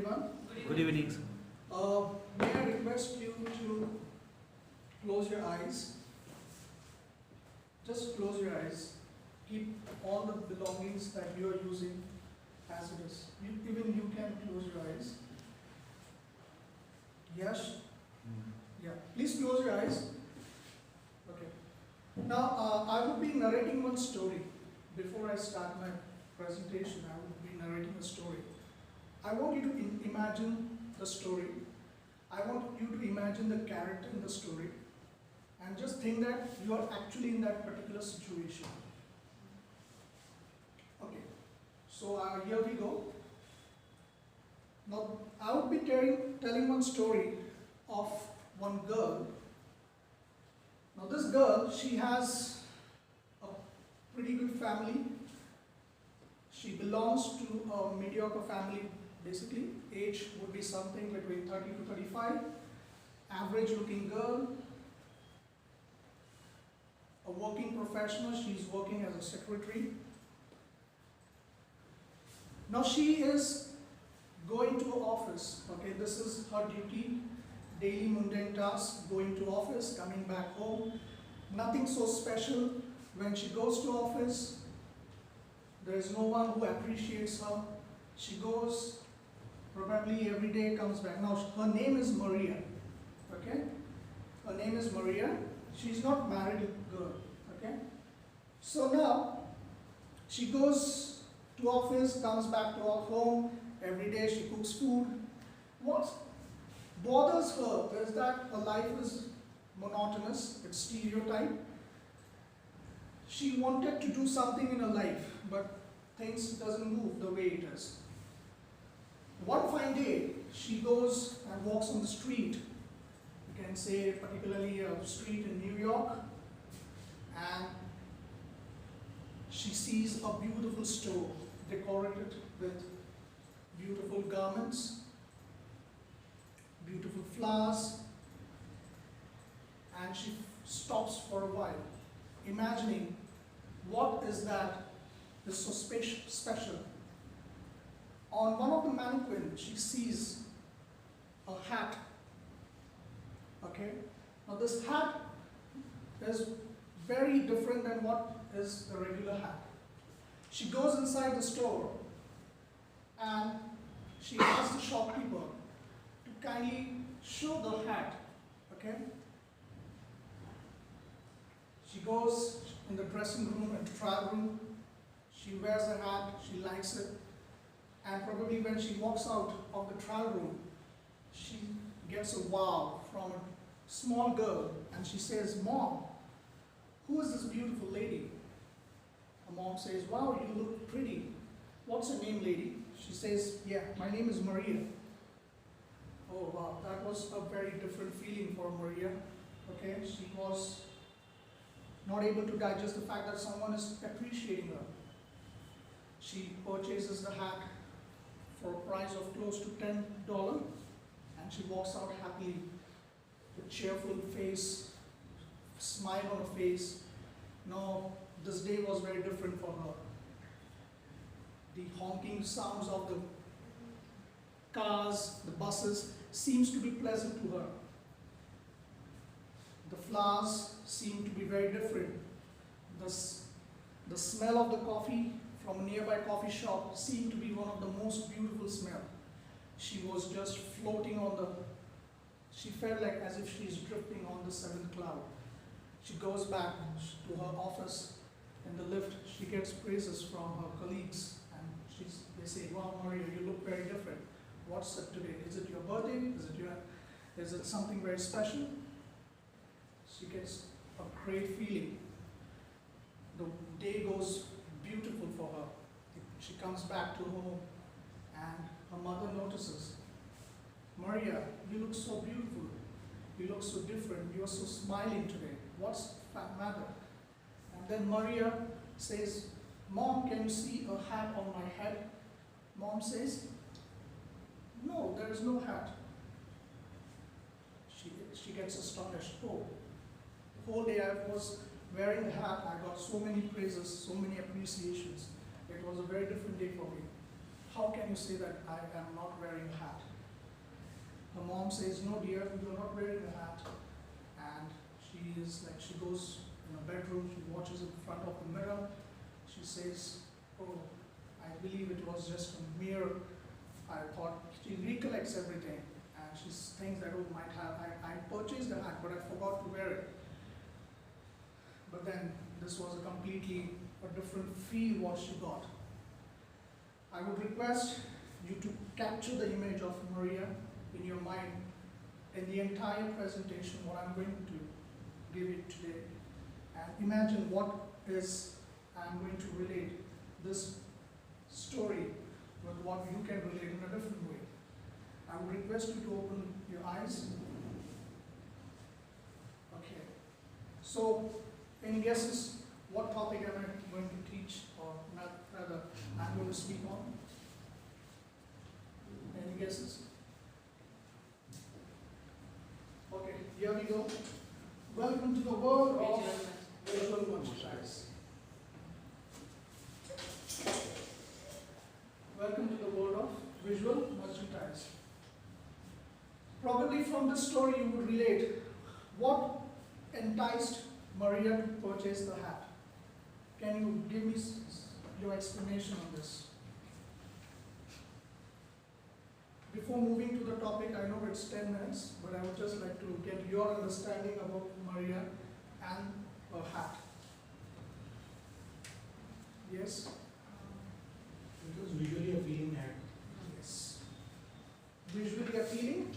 everyone. Good evening. May I request you to close your eyes? Just close your eyes. Keep all the belongings that you are using as it is. Even you can close your eyes. Yes? Yeah. Please close your eyes. Okay. Now, I will be narrating one story. Before I start my presentation, I will be narrating a story. I want you to imagine the story. I want you to imagine the character in the story. And just think that you are actually in that particular situation. Okay. So here we go. Now, I will be telling one story of one girl. Now, this girl, she has a pretty good family. She belongs to a mediocre family, basically. Age would be something between 30 to 35. Average looking girl. A working professional, she's working as a secretary. Now she is going to office, okay, this is her duty, daily mundane task, going to office, coming back home. Nothing so special. When she goes to office, there is no one who appreciates her. She goes, probably every day comes back. Now her name is Maria, okay? Her name is Maria. She's not married girl, okay? So now, she goes to office, comes back to her home. Every day she cooks food. What bothers her is that her life is monotonous, it's stereotype. She wanted to do something in her life, but things doesn't move the way it is. One fine day, she goes and walks on the street. You can say particularly a street in New York, and she sees a beautiful store decorated with beautiful garments, beautiful flowers, and she stops for a while, imagining what is that is so special. On one of the mannequins, she sees a hat. Okay, now this hat is very different than what is a regular hat. She goes inside the store and she asks the shopkeeper to kindly show the hat. Okay, she goes in the dressing room and trial room. She wears the hat, she likes it, and probably when she walks out of the trial room, she gets a wow from a small girl, and she says, "Mom, who is this beautiful lady?" Her mom says, "Wow, you look pretty. What's your name, lady?" She says, "Yeah, my name is Maria." Oh wow, that was a very different feeling for Maria. Okay, she was not able to digest the fact that someone is appreciating her. She purchases the hat for a price of close to $10, and she walks out happily with cheerful face, smile on her face. No, this day was very different for her. The honking sounds of the cars, the buses, seems to be pleasant to her. The flowers seem to be very different. The smell of the coffee from a nearby coffee shop seemed to be one of the most beautiful smell. She was just floating on the, she felt like as if she is drifting on the seventh cloud. She goes back to her office. In the lift, she gets praises from her colleagues, and they say, "Wow, Maria, you look very different. What's it today? Is it your birthday? Is it something very special?" She gets a great feeling. The day goes beautiful for her. She comes back to home, and her mother notices, "Maria, you look so beautiful. You look so different. You are so smiling today. What's the matter?" And then Maria says, "Mom, can you see a hat on my head?" Mom says, "No, there is no hat." She gets astonished. "Oh, the whole day I was wearing the hat, I got so many praises, so many appreciations. It was a very different day for me. how can you say that I am not wearing a hat? Her mom says, no dear, you're not wearing a hat. And she goes in her bedroom, she watches in front of the mirror, she says, oh, I believe it was just a mirror. I thought, she recollects everything, and she thinks that, oh, I purchased the hat, but I forgot to wear it. But then, this was a completely different feel what she got. I would request you to capture the image of Maria in your mind in the entire presentation, what I'm going to give you today. And imagine what is I'm going to relate this story with what you can relate in a different way. I would request you to open your eyes. Okay. So, any guesses? What topic am I going to teach, or rather, I'm going to speak on? Any guesses? Okay, here we go. Welcome to the world of visual merchandise. Welcome to the world of visual merchandise. Probably from this story you would relate what enticed Maria to purchase the hat. Can you give me your explanation on this? Before moving to the topic, I know it's 10 minutes, but I would just like to get your understanding about Maria and her hat. Yes? It was visually appealing hat. Yes. Visually appealing?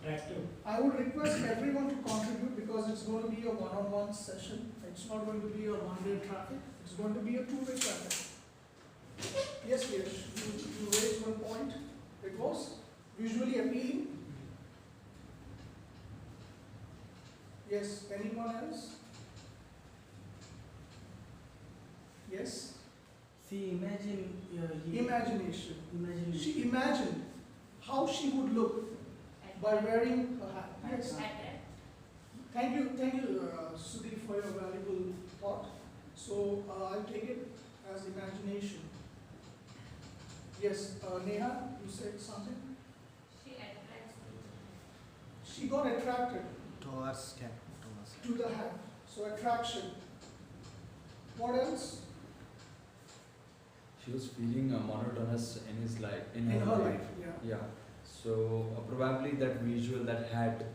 Attractive. I would request everyone to contribute because it's going to be a one-on-one session. It's not going to be a one-way traffic. It's going to be a two-way traffic. Yes, you raised one point. It was visually appealing. Yes, anyone else? Yes? See, imagine Imagination. Imagination. She imagined how she would look by wearing a hat. Yes. Thank you, Sudeep, for your valuable thought. So I'll take it as imagination. Yes, Neha, you said something? She attracts people. She got attracted Towards to the hat. So attraction. What else? She was feeling monotonous in his life, in In her her life. life, yeah. Yeah. So probably that visual, that hat,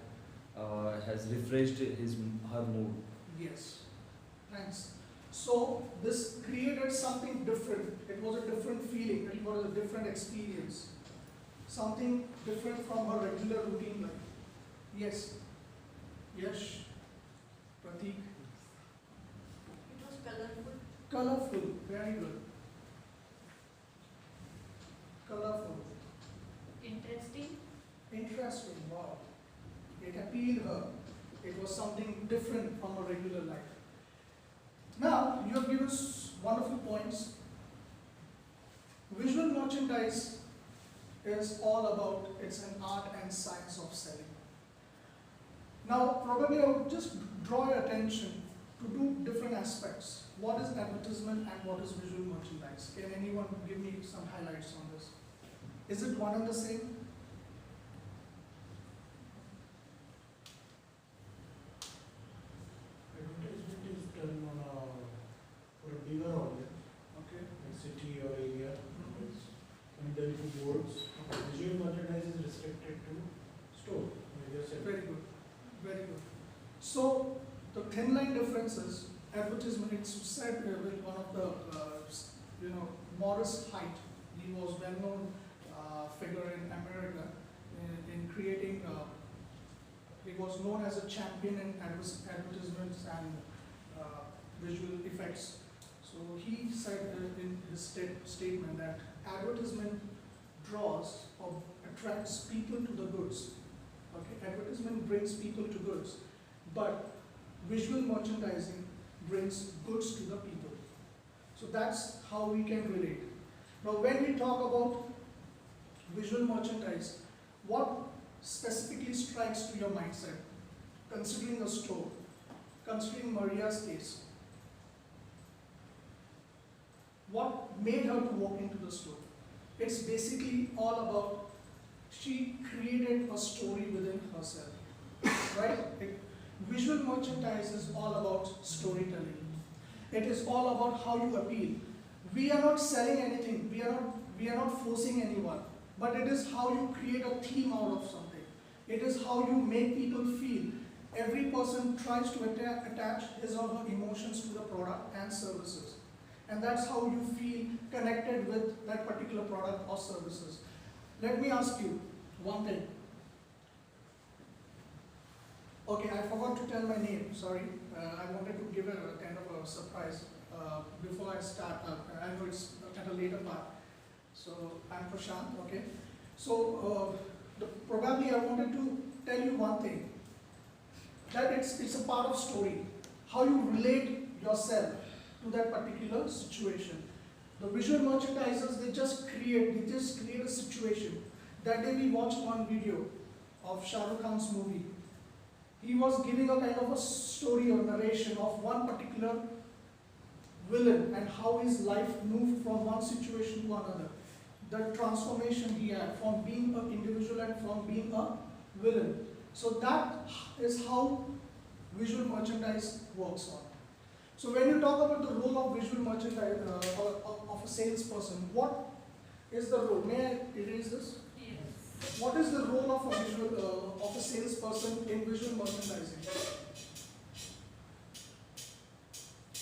has refreshed her mood. Yes. Thanks. So this created something different. It was a different feeling. It was a different experience. Something different from her regular routine life. Yes. Yes. Pratik. It was colorful. Colorful. Very good. Colorful. Interesting. Interesting. Wow. It appealed her. It was something different from her regular life. Now, you have given us wonderful points. Visual merchandise is all about, it's an art and science of selling. Now, probably I would just draw your attention to two different aspects. What is advertisement and what is visual merchandise? Can anyone give me some highlights on this? Is it one and the same? Advertisement is done for a bigger audience, Okay. like city or area. Mhm. It's can be done through boards. Visual merchandise is restricted to store. Where you're selling. Very good. Very good. So, the thin line difference is advertisement, it's said with one of the, Morris Height. He was well-known figure in America in creating, he was known as a champion in advertisements and visual effects. So he said in his statement that advertisement draws or attracts people to the goods. Okay, advertisement brings people to goods, but visual merchandising brings goods to the people. So that's how we can relate. Now, when we talk about visual merchandise, what specifically strikes to your mindset, considering a store, considering Maria's case? What made her to walk into the store. It's basically all about, she created a story within herself, right? Visual merchandise is all about storytelling. It is all about how you appeal. We are not selling anything, we are not forcing anyone, but it is how you create a theme out of something. It is how you make people feel. Every person tries to attach his or her emotions to the product and services. And that's how you feel connected with that particular product or services. Let me ask you one thing. Okay, I forgot to tell my name, sorry. I wanted to give a kind of a surprise before I start. I know it's at a later part. So I'm Prashant, okay. So probably I wanted to tell you one thing. That it's a part of story. How you relate yourself to that particular situation. The visual merchandisers, they just create a situation. That day we watched one video of Shah Rukh Khan's movie. He was giving a kind of a story or narration of one particular villain and how his life moved from one situation to another. The transformation he had from being an individual and from being a villain. So that is how visual merchandise works on. So when you talk about the role of visual merchandise of a salesperson, what is the role? May I erase this? Yes. What is the role of a salesperson in visual merchandising?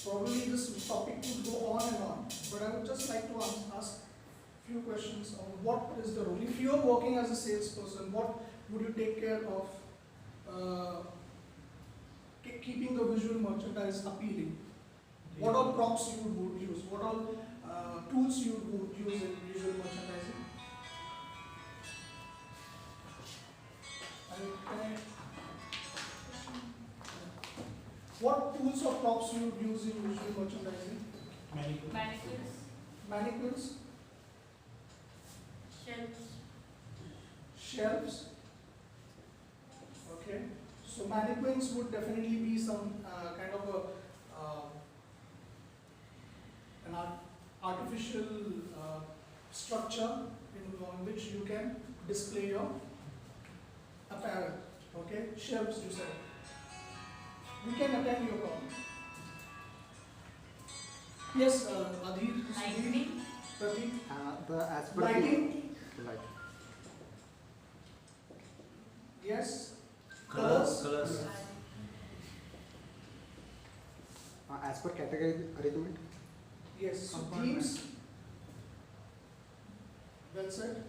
Probably this topic would go on and on, but I would just like to ask a few questions on what is the role. If you are working as a salesperson, what would you take care of keeping the visual merchandise appealing? What all props you would use? What all tools you would use in visual merchandising? What tools or props you would use in visual merchandising? Mannequins, Mannequins, shelves, shelves. Okay, so mannequins would definitely be some kind of an artificial structure on which you can display your apparel. Okay, shelves you said. We can attend your call. Yes, Adhir, Sudhir, lighting, Prateek. As per Lighting, Light. yes. Colors. As per category arrangement. Yes. So Compartment. themes. Well said.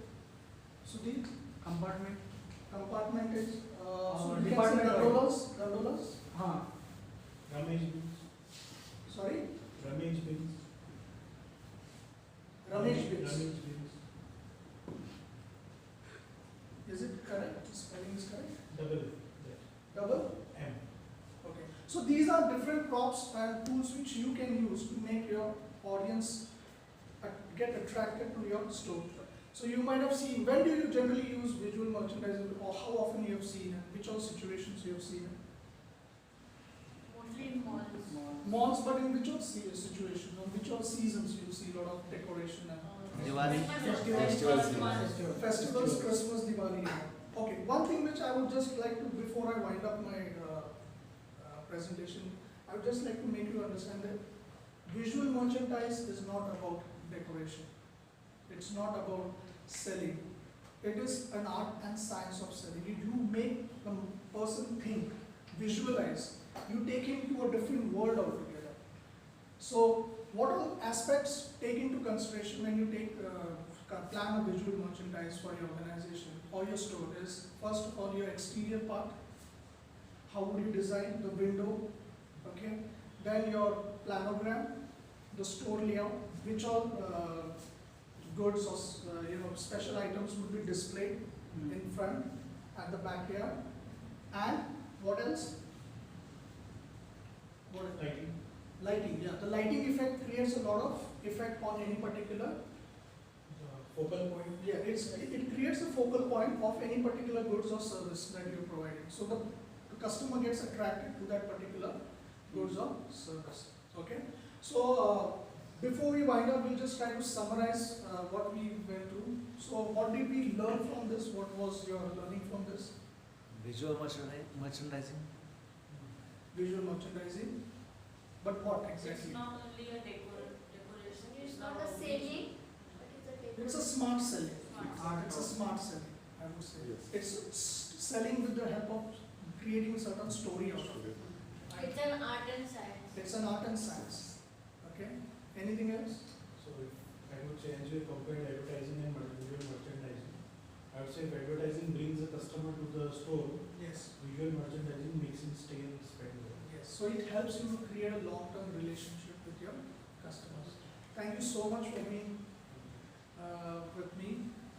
Sudhir. Compartment. Compartment is so you can say department gondolas. Gondolas. हाँ. Rummage bins. Sorry. Rummage bins. Ramesh bins. Rummage bins. Is it correct? The spelling is correct. Double. That. Double. M. Okay. So these are different props and tools which you can use to make your audience get attracted to your store. So you might have seen, when do you generally use visual merchandising, or how often you have seen it, which all situations you have seen it? mostly in malls. Malls, but in which all situations, or which all seasons you see a lot of decoration and Diwali. festivals, Christmas, Diwali. Okay, one thing which I would just like to, before I wind up my presentation, I would just like to make you understand that visual merchandise is not about decoration. It's not about selling. It is an art and science of selling. You make the person think, visualize. You take him to a different world altogether. So, what are aspects take into consideration when you plan a visual merchandise for your organization or your store? Is first of all your exterior part. How would you design the window? Okay. Then your planogram, the store layout, which all goods or special items would be displayed in front at the backyard, and what else? What else? Lighting. Lighting, yeah. The lighting effect creates a lot of effect on any particular. Focal point. Yeah, it creates a focal point of any particular goods or service that you're providing. So the customer gets attracted to that particular goods or service. Okay. So Before we wind up, we'll just try to summarize what we went through. So what did we learn from this? What was your learning from this? Visual merchandising. Visual merchandising. But what It's exactly? not only a decoration, It's not a selling, but It's a smart selling. Smart. It's a smart selling, I would say. Yes. It's selling with the help of creating certain story out of it. It's an art and science. It's an art and science. Okay? Anything else? So if I would change it, compare advertising and visual merchandising. I would say if advertising brings the customer to the store, Yes. visual merchandising makes him stay and spend there. Yes. So it helps you to create a long-term relationship with your customers. Thank you so much for being with me.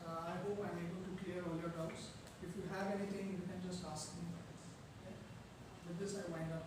I hope I'm able to clear all your doubts. If you have anything, you can just ask me. Okay? With this, I wind up.